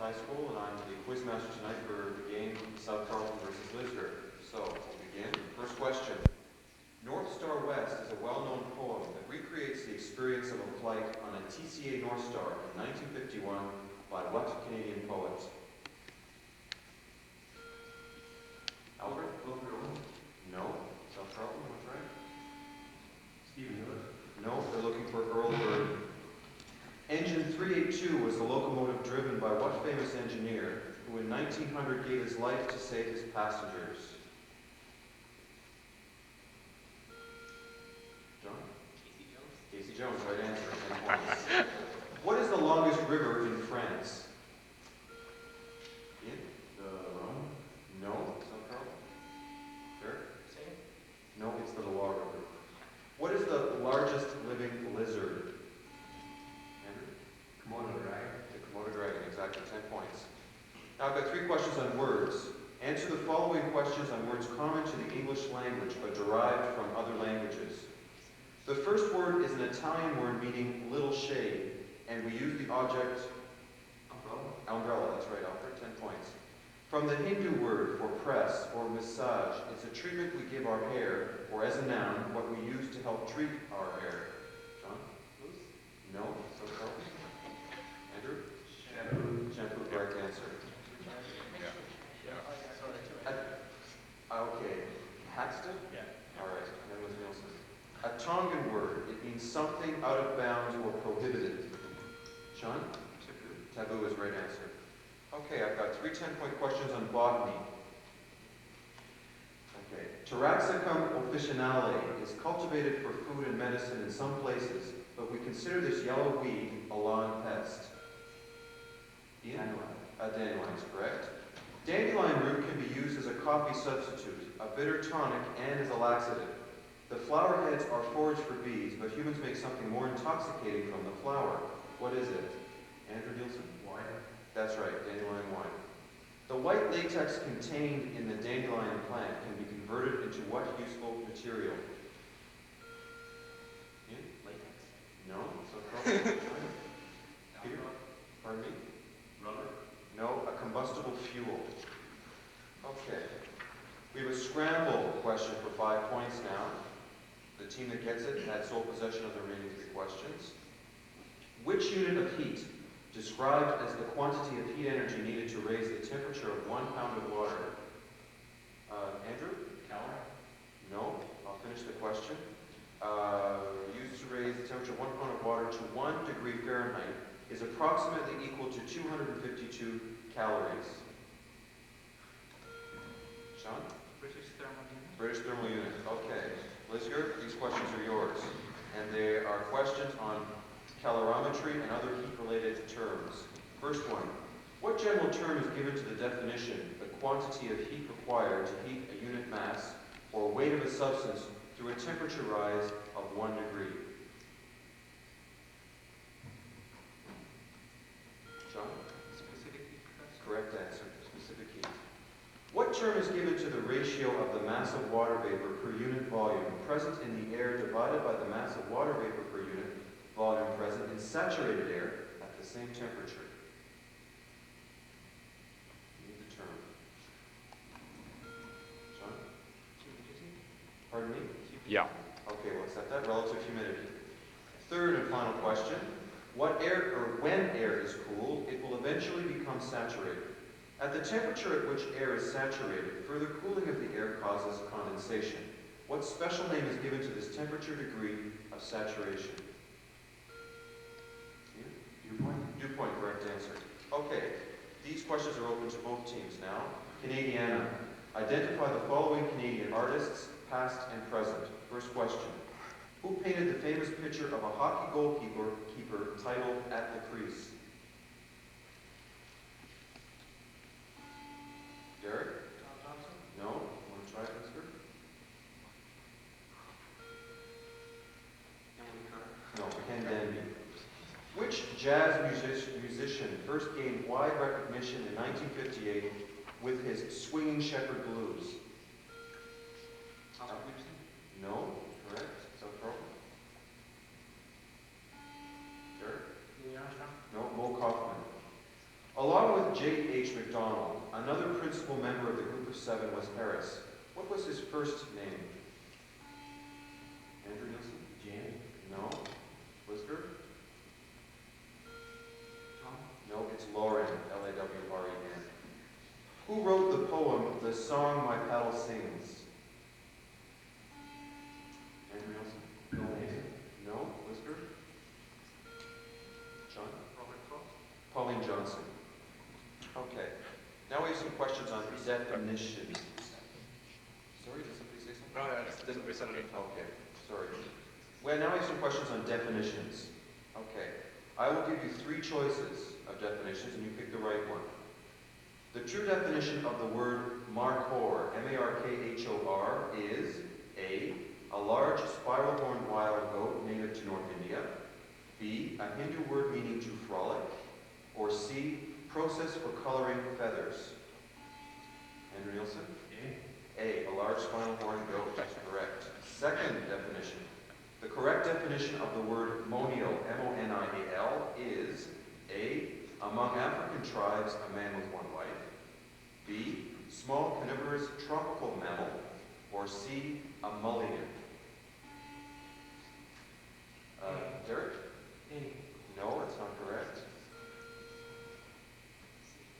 High School, and I'm the quizmaster tonight for the game South Carleto versus Lisgar. So, we'll begin. First question. North Star West is a well-known poem that recreates the experience of a flight on a TCA North Star in 1951 by what Canadian poet? Albert? No. South Carleton, what's right? Stephen Miller? No, they're looking for Earl Bird. Engine 382 was the locomotive driven by what famous engineer who in 1900 gave his life to save his passengers? John? Casey Jones, right answer. 10 points. What is the longest river in France? Ian? The Rhone? No. South Carleton? Sure? No, it's the Loire River. What is the largest living lizard? Andrew? Komodo dragon. The Komodo dragon, exactly, 10 points. Now I've got 3 questions on words. Answer the following questions on words common to the English language but derived from other languages. The first word is an Italian word meaning little shade, and we use the object Umbrella. umbrella, that's right, Alfred, 10 points. From the Hindu word for press or massage, it's a treatment we give our hair, or as a noun, what we use to help treat our hair. John? No. So Carleton? Andrew? Shampoo. Shampoo, correct answer. Okay. Haxton? Yeah. All right. That was Nielsen. A Tongan word. It means something out of bounds or prohibited. Sean? Taboo is right answer. Okay, I've got 3 10-point questions on botany. Okay. Taraxacum officinale is cultivated for food and medicine in some places, but we consider this yellow weed a lawn pest. Ian? Dandelion. Dandelion is correct. Dandelion root can be used as a coffee substitute, a bitter tonic, and as a laxative. The flower heads are forage for bees, but humans make something more intoxicating from the flower. What is it? Andrew Nielsen? Wine. That's right, dandelion wine. The white latex contained in the dandelion plant can be converted into what useful material? Ian? Latex. No? So Peter? Pardon me? Rubber. No, a combustible fuel. Okay. We have a scramble question for 5 points now. The team that gets it had sole possession of the remaining 3 questions. Which unit of heat, described as the quantity of heat energy needed to raise the temperature of 1 pound of water? Andrew? Calorie. No. I'll finish the question. Used to raise the temperature of 1 pound of water to 1 degree Fahrenheit is approximately equal to 252 calories. Sean? British thermal unit. British thermal unit. Okay. Lisgar, these questions are yours. And they are questions on calorimetry and other heat-related terms. First one. What general term is given to the definition, the quantity of heat required to heat a unit mass or weight of a substance through a temperature rise of 1 degree? John? Specific heat, Professor. Correct answer. Specific heat. What term is given to the ratio of the mass of water vapor per unit volume present in the air divided by the mass of water vapor per unit volume present in saturated air at the same temperature? Need the term. John? Humidity. Pardon me? Yeah. Okay, we'll accept that. Relative humidity. Third and final question. When air is cooled, it will eventually become saturated. At the temperature at which air is saturated, further cooling of the air causes condensation. What special name is given to this temperature degree of saturation? Dew point. Dew point, correct answer. Okay, these questions are open to both teams now. Canadiana. Identify the following Canadian artists, past and present. First question. Who painted the famous picture of a hockey goalkeeper titled At the Crease? Derek? Tom Thompson. No? Want to try it, Lisgar? Emily Carter. No, Ken Danby. Which jazz musician first gained wide recognition in 1958 with his Swinging Shepherd Blues? Oscar Peterson. No? Correct? South Carleton? Derek? Louis Armstrong. No, Mo Kaufman. Along with J.H. MacDonald, another principal member of the group of seven was Harris. What was his first name? Andrew Nielsen? Jan. No. Lisgar? Tom. No, it's Lauren, Lawren. Who wrote the poem, The Song My Paddle Sings? Andrew Nielsen? No. No. Lisgar? John? Robert Frost. Pauline Johnson. Okay. Now we have some questions on definitions. Sorry, did somebody say something? No, it doesn't be something. Okay, sorry. Well, now we have some questions on definitions. Okay. I will give you three choices of definitions, and you pick the right one. The true definition of the word markhor, M-A-R-K-H-O-R, is A, a large spiral-horned wild goat native to North India, B, a Hindu word meaning to frolic, or C, process for coloring feathers. Andrew Nielsen? A, a large spinal-horned goat, that's correct. Second definition. The correct definition of the word monial, M-O-N-I-A-L, is A, among African tribes, a man with one wife, B, small carnivorous tropical mammal, or C, a mulligan. Derek? A. No, it's not correct.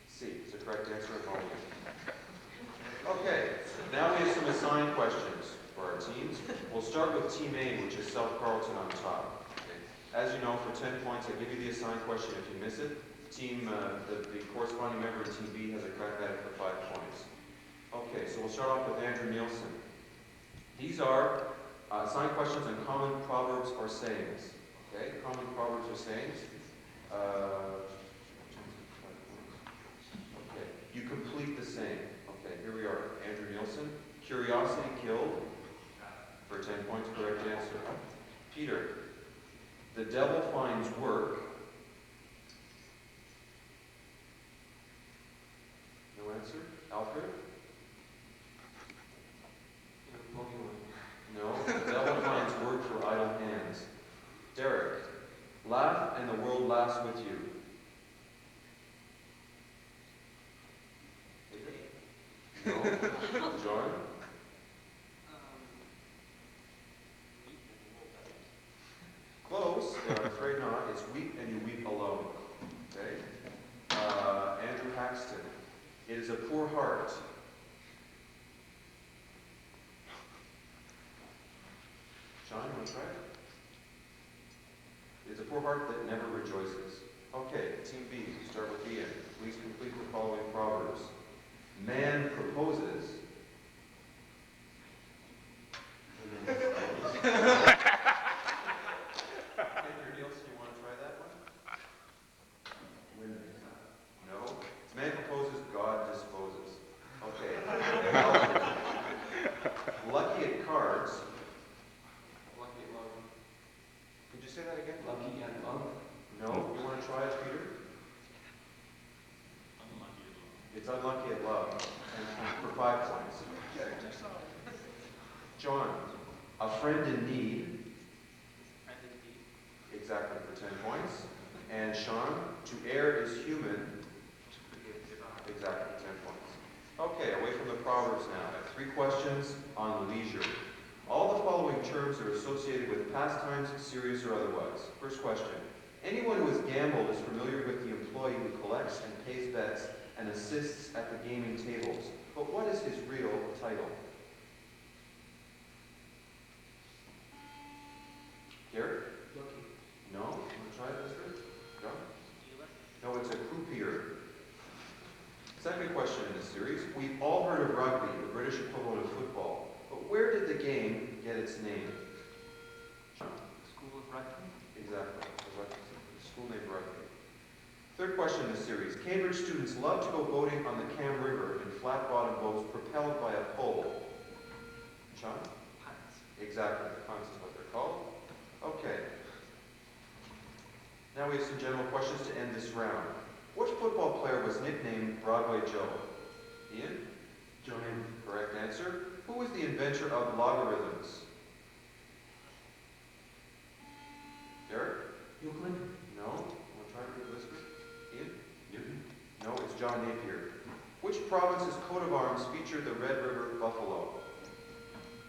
C is the correct answer of mulligan. Okay, now we have some assigned questions for our teams. We'll start with Team A, which is South Carleton on top. Okay. As you know, for 10 points, I give you the assigned question. If you miss it, the corresponding member of Team B has a crack at it for 5 points. Okay, so we'll start off with Andrew Nielsen. These are assigned questions on common proverbs or sayings. Okay, common proverbs or sayings. Okay, you complete the saying. Okay, here we are. Andrew Nielsen. Curiosity killed. For 10 points, correct answer. Peter. The devil finds work. No answer. Alfred. No. The devil finds work for idle hands. Derek. Laugh and the world laughs with you. No. John? Close, but I'm afraid not. It's weep and you weep alone. Okay? Andrew Haxton. It is a poor heart. John, you want to try it? It is a poor heart that never rejoices. Okay, Team B, start with Ian. Please complete the following proverbs. Man proposes. Andrew Nielsen, you want to try that one? No. Man proposes, God disposes. Okay. Lucky at cards. Lucky at love. Could you say that again? Lucky at love. No. You want to try it, Peter? It's unlucky at love. And for 5 points. John, a friend in need. Friend indeed. Exactly, for 10 points. And Sean, to err is human. To forgive is divine. Exactly, 10 points. Okay, away from the proverbs now. I have 3 questions on leisure. All the following terms are associated with pastimes, serious or otherwise. First question. Anyone who has gambled is familiar with the employee who collects and pays bets and assists at the gaming tables. But what is his real title? Garrett? Lucky. No? You want to try it, Mr.? No? Dealer. No, it's a croupier. Second question in this series. We've all heard of rugby, the British equivalent of football. But where did the game get its name? School of Rugby. Exactly. The school named Rugby. Third question in this series. Cambridge students love to go boating on the Cam River in flat-bottom boats propelled by a pole. Sean? Punts. Exactly. Punts is what they're called. Okay. Now we have some general questions to end this round. Which football player was nicknamed Broadway Joe? Ian? John. Correct answer. Who was the inventor of logarithms? Derek? Euclid. No. Want to try to Lisgar? Ian? Newton. John Napier. Which province's coat of arms featured the Red River buffalo?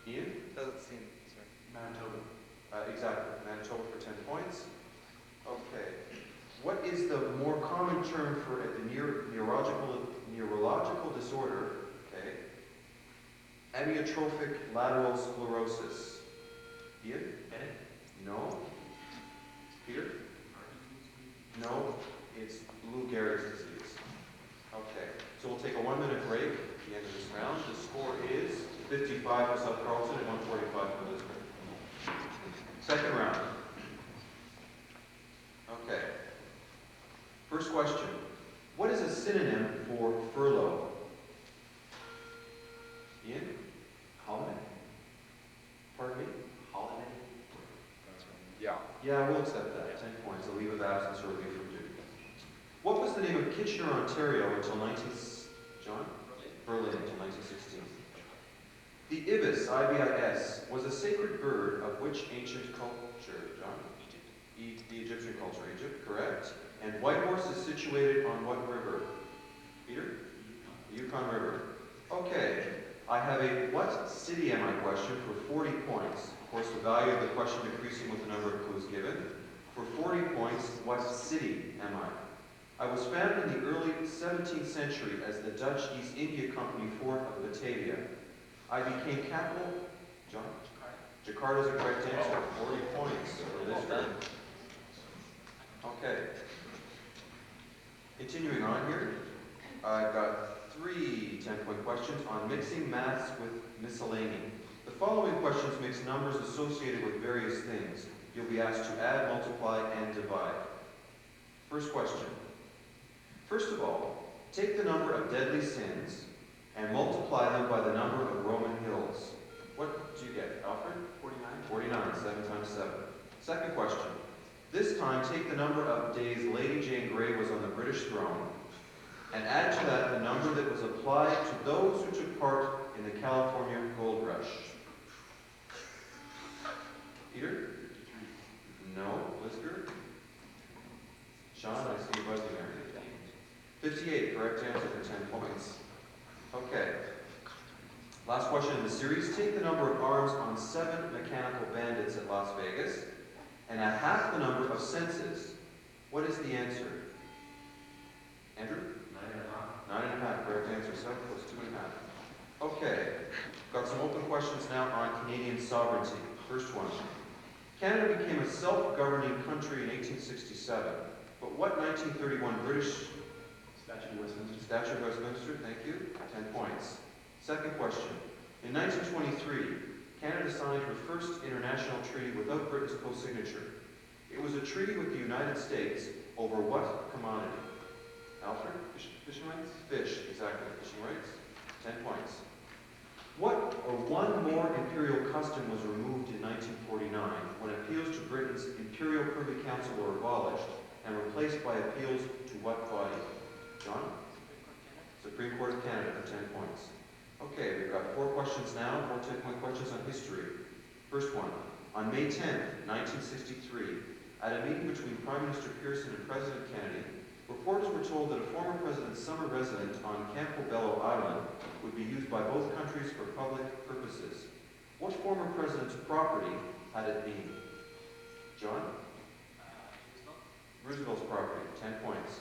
Ian? Doesn't seem, sorry. Manitoba. Exactly, Manitoba for 10 points. Okay. What is the more common term for the neurological disorder, okay? Amyotrophic lateral sclerosis. Ian? Bennett. No. Peter? No, it's Lou Gehrig's disease. Okay, so we'll take a 1-minute break at the end of this round. The score is 55 for South Carleton and 145 for Lisgar. Second round. Okay. First question. What is a synonym for furlough? Ian? Holiday. Pardon me? Holiday. Yeah. Yeah, we'll accept that. 10 points. A leave of absence or a leave from duty. What was the name of Kitchener, Ontario until Berlin until 1916? The ibis, I-B-I-S, was a sacred bird of which ancient culture, John? Egypt. The Egyptian culture, Egypt, correct. And Whitehorse is situated on what river? Peter? The Yukon River. Okay, I have a what city am I question for 40 points. Of course, the value of the question decreasing with the number of clues given. For 40 points, what city am I? I was founded in the early 17th century as the Dutch East India Company Fort of Batavia. I became capital, John? Jakarta is a correct answer. 40 points for this round. Okay. Continuing on here, I've got 3 10-point questions on mixing maths with miscellany. The following questions mix numbers associated with various things. You'll be asked to add, multiply, and divide. First question. First of all, take the number of deadly sins and multiply them by the number of Roman hills. What do you get, Alfred? 49. 49, 7 times 7. Second question. This time, take the number of days Lady Jane Grey was on the British throne and add to that the number that was applied to those who took part in the California Gold Rush. Peter? No. Lisgar? Sean, I see you buzzing there. 58, correct answer for 10 points. Okay. Last question in the series. Take the number of arms on 7 mechanical bandits at Las Vegas and add half the number of senses. What is the answer? Andrew? 9.5. 9.5, correct answer. 7 plus 2.5. Okay. Got some open questions now on Canadian sovereignty. First one. Canada became a self-governing country in 1867, but what 1931 British Statute of Westminster, thank you, 10 points. Second question. In 1923, Canada signed her first international treaty without Britain's co-signature. It was a treaty with the United States over what commodity? Alfred? Fishing rights? Fish, exactly. Fishing rights. 10 points. What or one more imperial custom was removed in 1949 when appeals to Britain's Imperial Privy Council were abolished and replaced by appeals to what body? John? Supreme Court of Canada for 10 points. Okay, we've got 4 questions now, 4 10-point questions on history. First one. On May 10th, 1963, at a meeting between Prime Minister Pearson and President Kennedy, reporters were told that a former president's summer residence on Campobello Island would be used by both countries for public purposes. What former president's property had it been? John? Roosevelt's property, 10 points.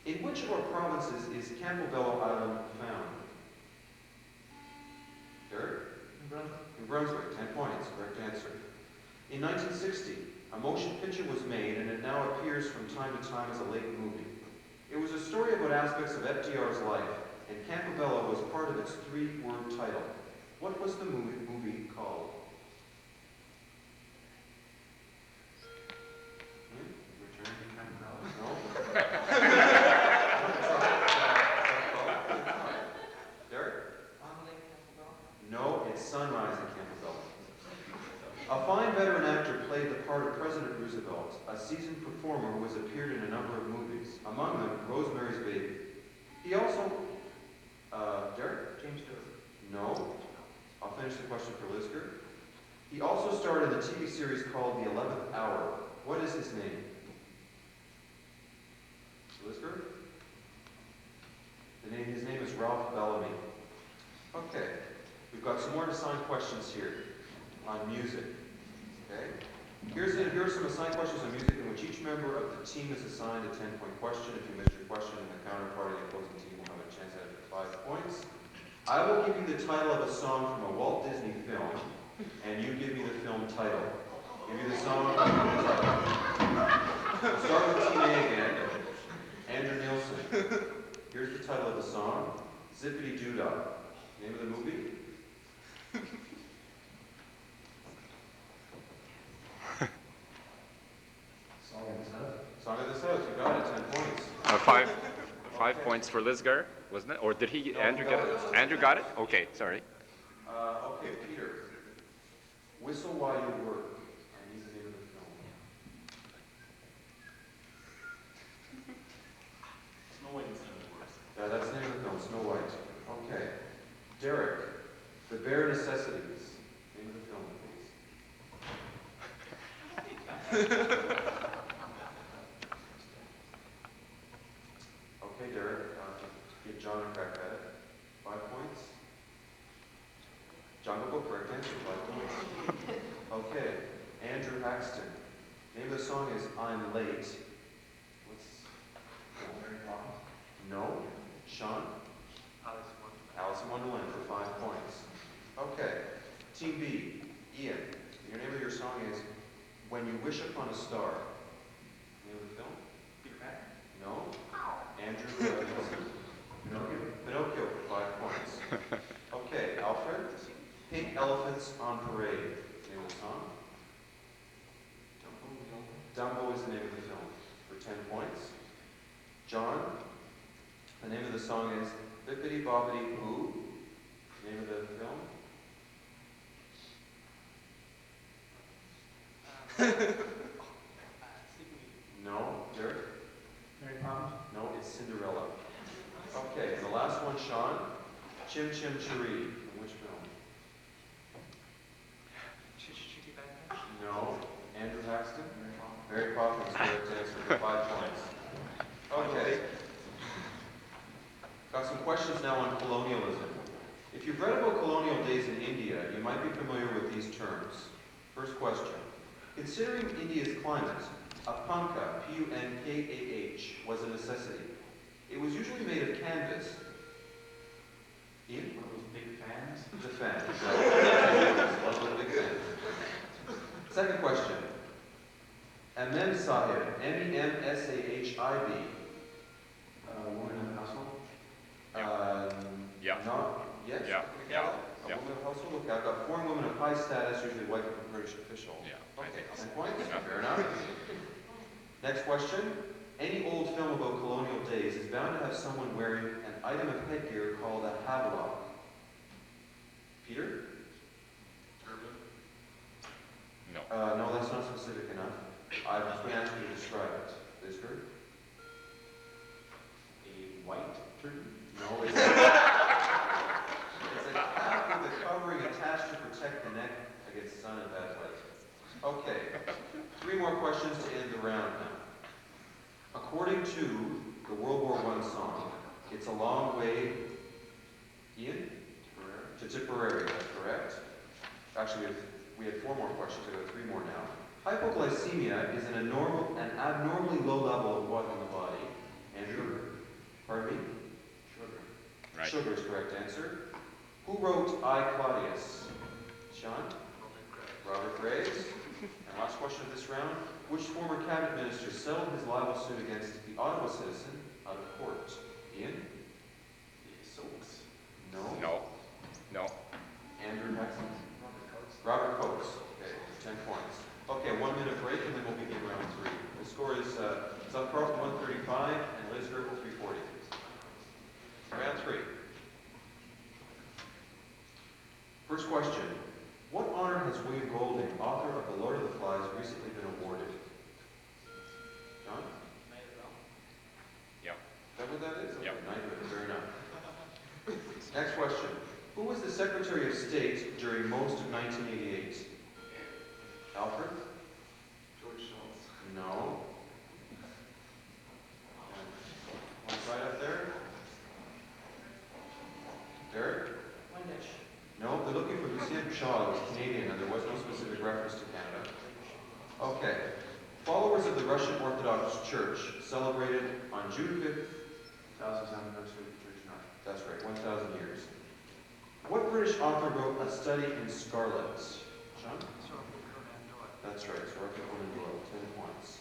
In which of our provinces is Campobello Island found? Derek? In Brunswick, 10 points, correct answer. In 1960, a motion picture was made and it now appears from time to time as a late movie. It was a story about aspects of FDR's life, and Campobello was part of its 3-word title. What was the movie called? Return to Campobello. No? Derek? No, it's Sunrise in Campobello. A fine veteran actor played the part of President Roosevelt, a seasoned performer who has appeared in a number of movies, among them Rosemary's Baby. He also, Derek? James Stewart. No. I'll finish the question for Lisgar. He also starred in the TV series called The 11th Hour. What is his name? Lisgar? His name is Ralph Bellamy. Okay, we've got some more assigned questions here on music. Okay, here are some assigned questions on music in which each member of the team is assigned a 10-point question. If you miss your question, then the counterpart of the opposing team will have a chance at 5 points. I will give you the title of a song from a Walt Disney film, and you give me the film title. Give you the song, I'll give you the title. We'll start with Team A again. Andrew Nielsen. Here's the title of the song, Zippity Doo Dah. Name of the movie? Song of the South. Song of the South, you got it, 10 points. Five points for Lisgar, wasn't it? Or did he, No, Andrew he get got it? it. Andrew got it? Okay, sorry. Okay, Peter. Whistle While You Work. I need the name of the film. Snow White and Seven Dwarfs. That's the name of the film, Snow White. Okay. Derek, The Bare Necessities. Name of the film, please. Okay, Derek, give John a crack at it. 5 points. Jungle Book, correct answer, 5 points. Okay, Andrew Paxton. Name of the song is I'm Late. What's Mary Poppins. No. Sean? Alice in Wonderland for 5 points. Okay, Team B. Ian, your name of your song is When You Wish Upon a Star. Name of the film? Peter Pan. No. Andrew Wilson. Pinocchio for 5 points. Okay, Alfred. Pink Elephants on Parade. Name of the song? Dumbo is the name of the film for 10 points. John. The name of the song is Bippity Boppity Boo. Name of the film? No. Derek? Mary Poppins. No, it's Cinderella. Okay, and the last one, Sean. Chim Chim Cheree. In which film? No. Andrew Paxton? Mary Poppins, correct answer for 5 points. Okay. Got some questions now on colonialism. If you've read about colonial days in India, you might be familiar with these terms. First question. Considering India's climate, a punkah, P-U-N-K-A-H, was a necessity. It was usually made of canvas. Ian? One of those big fans. The fan. One of the big fans. Second question. A Mem Sahib, M-E-M-S-A-H-I-B. Woman in the household. Yeah. Not, yes? Yeah. A Yeah. woman of household? Okay, I've got foreign women of high status, usually white British official. Yeah. Okay, 10 points. Yeah. Fair enough. Next question. Any old film about colonial days is bound to have someone wearing an item of headgear called a havelock. Peter? Turban. No. No, that's not specific enough. I'm just going to ask you to describe it. Lisgar? A white turban. No, it's a cap with a covering attached to protect the neck against sun and bad light. Okay, 3 more questions to end the round now. According to the World War I song, it's a long way, Ian? To Tipperary, that's correct. Actually, we had 4 more questions, I got 3 more now. Hypoglycemia is an abnormally low level of what in the body? Andrew? Pardon me? Sugar. Right. Sugar is correct answer. Who wrote I, Claudius? Sean? Robert Graves. And last question of this round. Which former cabinet minister settled his libel suit against the Ottawa citizen out of court? Ian? Soaks. No. No. No. Andrew Paxton? Robert Coates. Okay, 10 points. Okay, 1 minute break and then we'll begin round 3. The score is South Carleton 135 and Lisgar 340. Round 3. First question. What honor has William Golding, author of The Lord of the Flies, recently been awarded? John? Yeah. Is that what that is? Okay, Yep. knighthood, fair enough. Next question. Who was the Secretary of State during most of 1988? Alfred? George Shultz. No. One side up there? Russian Orthodox Church celebrated on June 5th? 1000th anniversary of Church North. That's right, 1,000 years. What British author wrote A Study in Scarlet? Sean? That's right, so Arthur Conan Doyle, 10 points.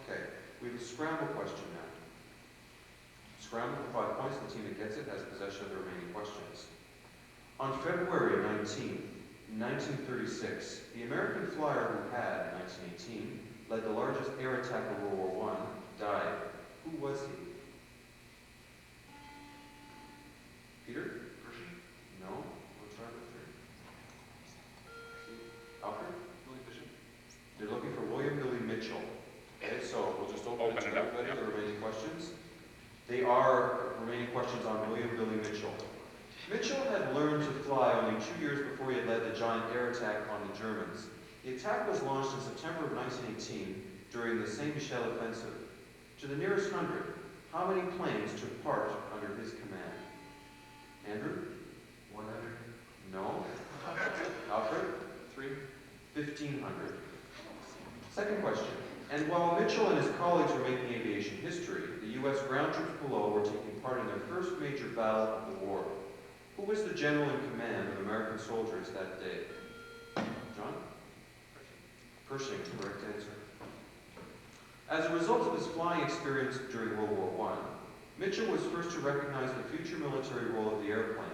Okay, we have a scramble question now. Scramble for 5 points, the team that gets it has possession of the remaining questions. On February 19, 1936, the American flyer who had, in 1918, led the largest air attack of World War I, died. Who was he? Peter? Pershing? No? We'll try with three. Alfred? Willie Bishop? They're looking for William Billy Mitchell. Okay, so we'll just open it to everybody, the remaining questions. They are remaining questions on William Billy Mitchell. Mitchell had learned to fly only 2 years before he had led the giant air attack on the Germans. The attack was launched in September of 1918 during the Saint-Michel offensive. To the nearest 100, how many planes took part under his command? Andrew? 100. No. Alfred? 3. 1,500. Second question. And while Mitchell and his colleagues were making aviation history, the U.S. ground troops below were taking part in their first major battle of the war. Who was the general in command of American soldiers that day? John? Pershing, correct answer. As a result of his flying experience during World War I, Mitchell was first to recognize the future military role of the airplane,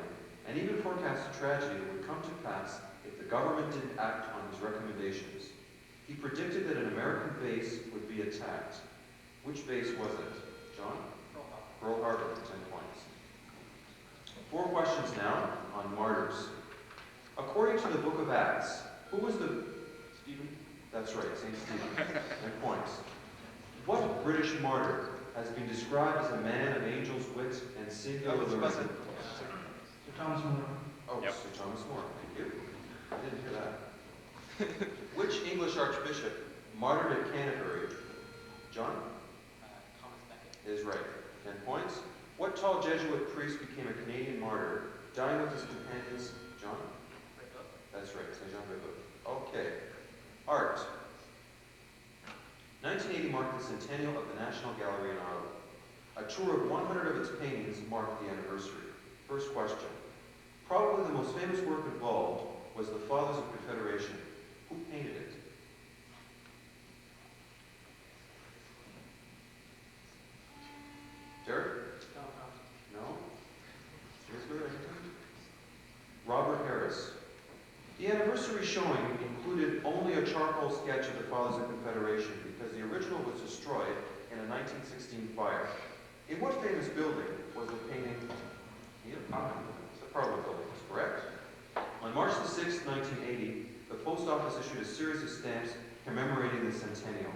and even forecast a tragedy that would come to pass if the government didn't act on his recommendations. He predicted that an American base would be attacked. Which base was it? John? Pearl Harbor, 10 points. 4 questions now on martyrs. According to the book of Acts, who was the... Stephen? That's right, St. Stephen, 10 points. What British martyr has been described as a man of angel's wit and singular learning? Sir Thomas More. Oh, Yep. Sir Thomas More, thank you. I didn't hear that. Which English archbishop martyred at Canterbury? John? Thomas Becket. Is right. 10 points. What tall Jesuit priest became a Canadian martyr, dying with his companions? John? That's right, St. Jean Brebeuf. Okay. Art. 1980 marked the centennial of the National Gallery in Ottawa. A tour of 100 of its paintings marked the anniversary. First question. Probably the most famous work involved was the Fathers of Confederation. Who painted it? Derek? No? Lisgar, anything? Robert Harris. The anniversary showing included only a charcoal sketch of the Fathers of Confederation because the original was destroyed in a 1916 fire. In what famous building was the painting? The Parliament building, is correct. On March the 6th, 1980, the Post Office issued a series of stamps commemorating the centennial.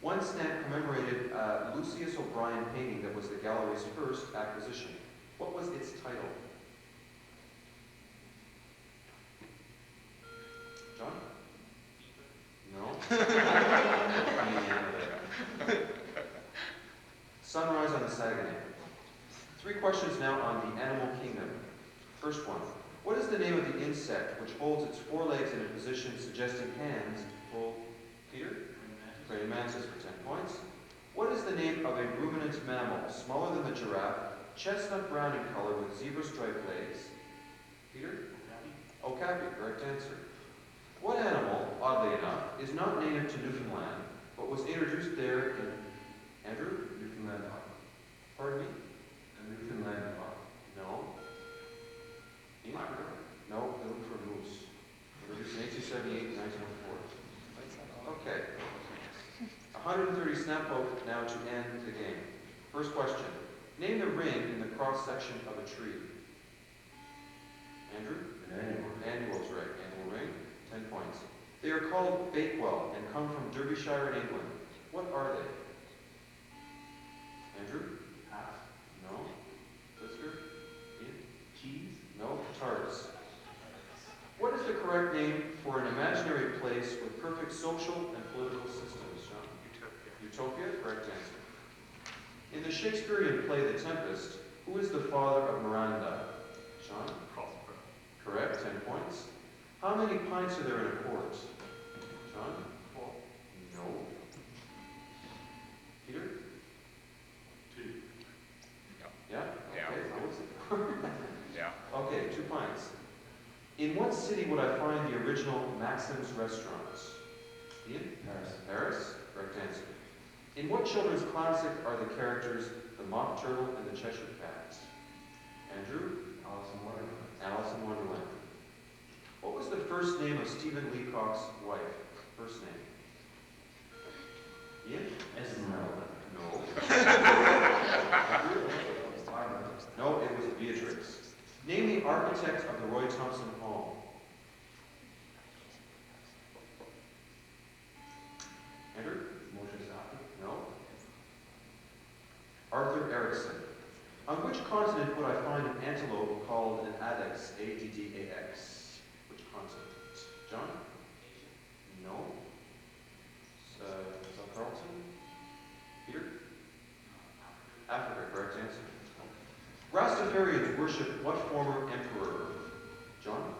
One stamp commemorated a Lucius O'Brien painting that was the gallery's first acquisition. What was its title? John? No? Sunrise on the Saguenay. 3 questions now on the animal kingdom. First one. What is the name of the insect which holds its forelegs in a position suggesting hands to pull? Peter? Praying mantis for 10 points. What is the name of a ruminant mammal, smaller than the giraffe, chestnut brown in color with zebra-striped legs? Peter? Okapi, correct answer. What animal, oddly enough, is not native to Newfoundland, but was introduced there in... Andrew? Newfoundland Hawk. Pardon me? A Newfoundland Hawk. No. Ian? No, they're looking for a moose. Introduced in 1878 and 1904. Okay. 130 snap vote now to end the game. First question. Name the ring in the cross-section of a tree. Andrew? An annual. Annual's right. Annual ring. 10 points. They are called Bakewell and come from Derbyshire in England. What are they? Andrew? Half. No. Lisgar? Ian? Cheese. No. Tarts. What is the correct name for an imaginary place with perfect social and political systems, John? Utopia, correct answer. In the Shakespearean play The Tempest, who is the father of Miranda? Sean? Correct, 10 points. How many pints are there in a quart? John? 4. No. original Maxim's restaurants? Ian? Paris. Paris, correct answer. In what children's classic are the characters the Mock Turtle and the Cheshire Cat? Andrew? Alice in Wonderland. Alice in Wonderland. What was the first name of Stephen Leacock's wife? First name? Ian? Esmeralda. No. No, it was Beatrix. Name the architect of the Roy Thompson Home. Andrew? Moshe Safi. No. Arthur Erickson. On which continent would I find an antelope called an addax, A-D-D-A-X? Which continent? John? No. South Carleton? Peter? Africa, correct answer. Rastafarians worship what former emperor? John?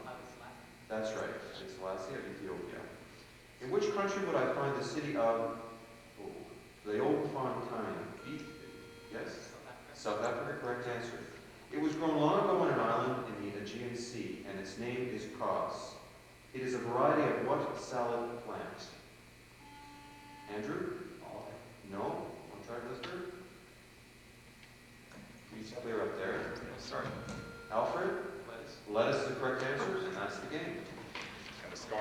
That's right. It's Selassie of Ethiopia. In which country would I find the city of Leofontein? Yes? South Africa, correct answer. It was grown long ago on an island in the Aegean Sea, and its name is cos. It is a variety of what salad plant? Andrew? Olive. No? Want to try Lisgar? Please clear up there. Sorry. Alfred? Lettuce is the correct answer, and that's the game. And the score?